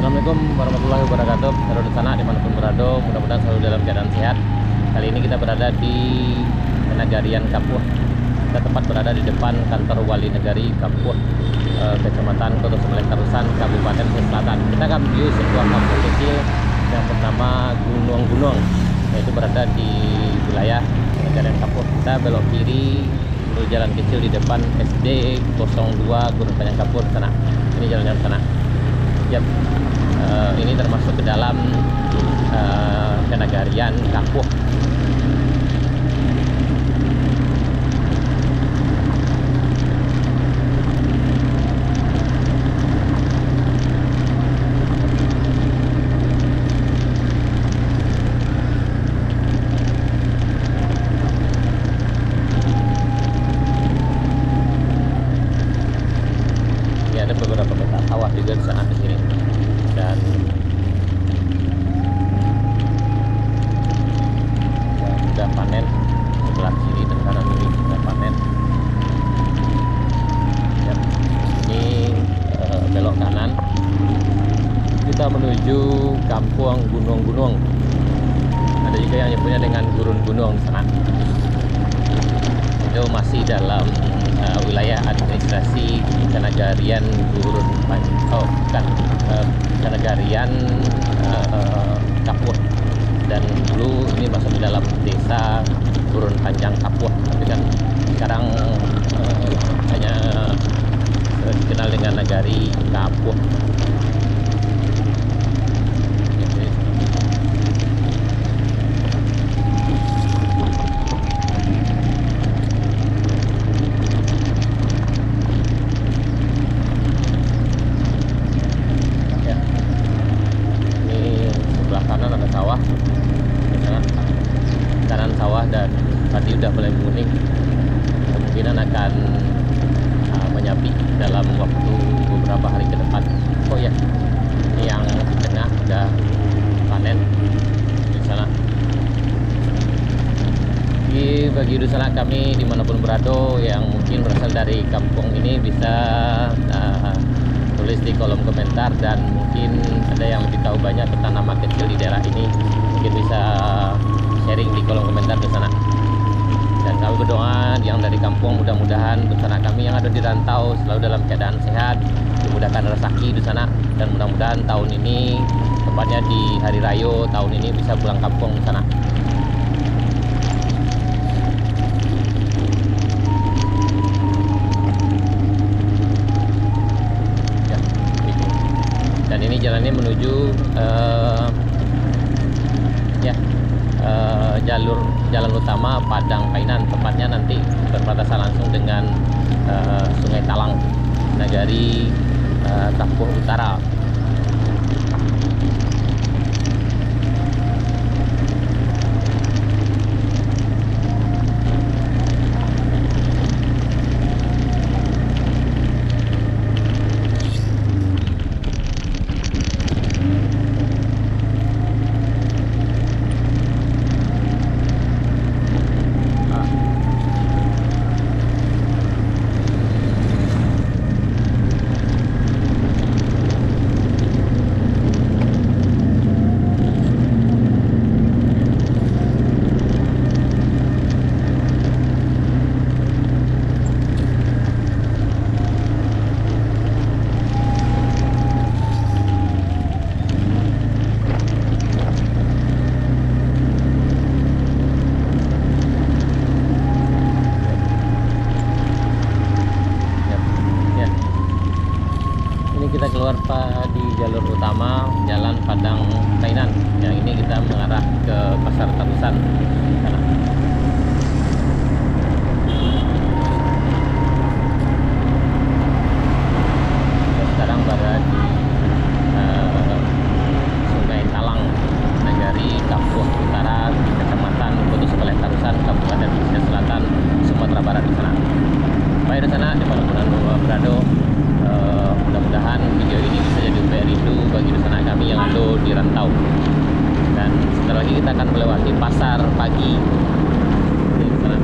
Assalamualaikum warahmatullahi wabarakatuh. Saudara di sana dimanapun berada, mudah-mudahan selalu dalam keadaan sehat. Kali ini kita berada di Nagarian Kapuh. Kita tepat berada di depan kantor Wali Negari Kapuh, Kecamatan Kota Semelek Tarusan, Kabupaten Selatan. Kita akan view sebuah kampung kecil yang bernama Gunung-Gunung, yaitu berada di wilayah Nagarian Kapuh. Kita belok kiri menuju jalan kecil di depan SD 02 Gunung Panjang Kapur sana. Ini jalannya ke sana. Yap. Ini termasuk ke dalam Kenagarian Kapuh. Ini ada beberapa peta sawah juga di sana di sini. Dan sudah panen sebelah kiri dan kanan kiri sudah panen. Ya, ini belok kanan kita menuju kampung Gunung-Gunung. Ada juga yang nyebutnya dengan Gurun Gunung sana. Itu masih dalam wilayah administrasi Kenagarian Gurun Kenagarian Kapuh, dan dulu ini masuk di dalam desa Gurun Panjang Kapuh, tapi kan sekarang hanya dikenal dengan Nagari Kapuh. Kanan sawah dan tadi udah mulai menguning, kemungkinan akan menyapi dalam waktu beberapa hari ke depan. Oh ya, ini yang di tengah udah panen di sana. Jadi bagi dusana kami dimanapun berada yang mungkin berasal dari kampung ini bisa tulis di kolom komentar, dan mungkin ada yang lebih tahu banyak tentang nama kecil di daerah ini, mungkin bisa sharing di kolom komentar di sana. Dan kami berdoa yang dari kampung, mudah-mudahan dusana kami yang ada di rantau selalu dalam keadaan sehat, dimudahkan rezeki di sana, dan mudah-mudahan tahun ini, tepatnya di hari raya tahun ini, bisa pulang kampung di sana. Dan ini jalannya menuju jalan utama Padang Painan, tepatnya nanti berbatasan langsung dengan Sungai Talang, Nagari Kapuh Utara. Kita keluar di jalur utama Jalan Padang Painan. Yang ini kita mengarah ke Pasar Tarusan sana. Kita sekarang berada di Sungai Talang, Nagari Kapuh Utara, Kecamatan Kota Semelek Tarusan, Kabupaten Selatan, Sumatera Barat di sana. Baik di sana dimanapun Anda berada, mudah-mudahan video ini bisa jadi upaya rindu bagi dusana kami yang ada di rantau. Dan setelah lagi kita akan melewati pasar pagi di sana.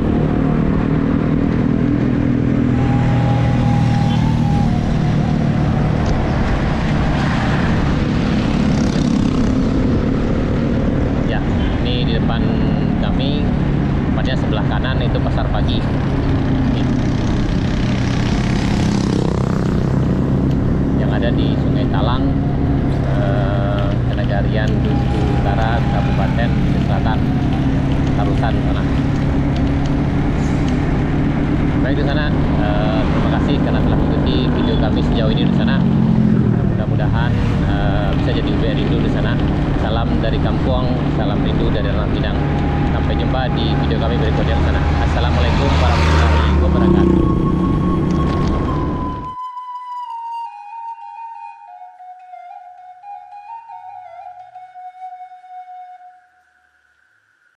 di sana. Terima kasih karena telah mengikuti video kami sejauh ini di sana. Mudah-mudahan bisa jadi UBR rindu di sana. Salam dari kampung, salam rindu dari Ranah Minang. Sampai jumpa di video kami berikutnya di sana. Assalamualaikum warahmatullahi wabarakatuh.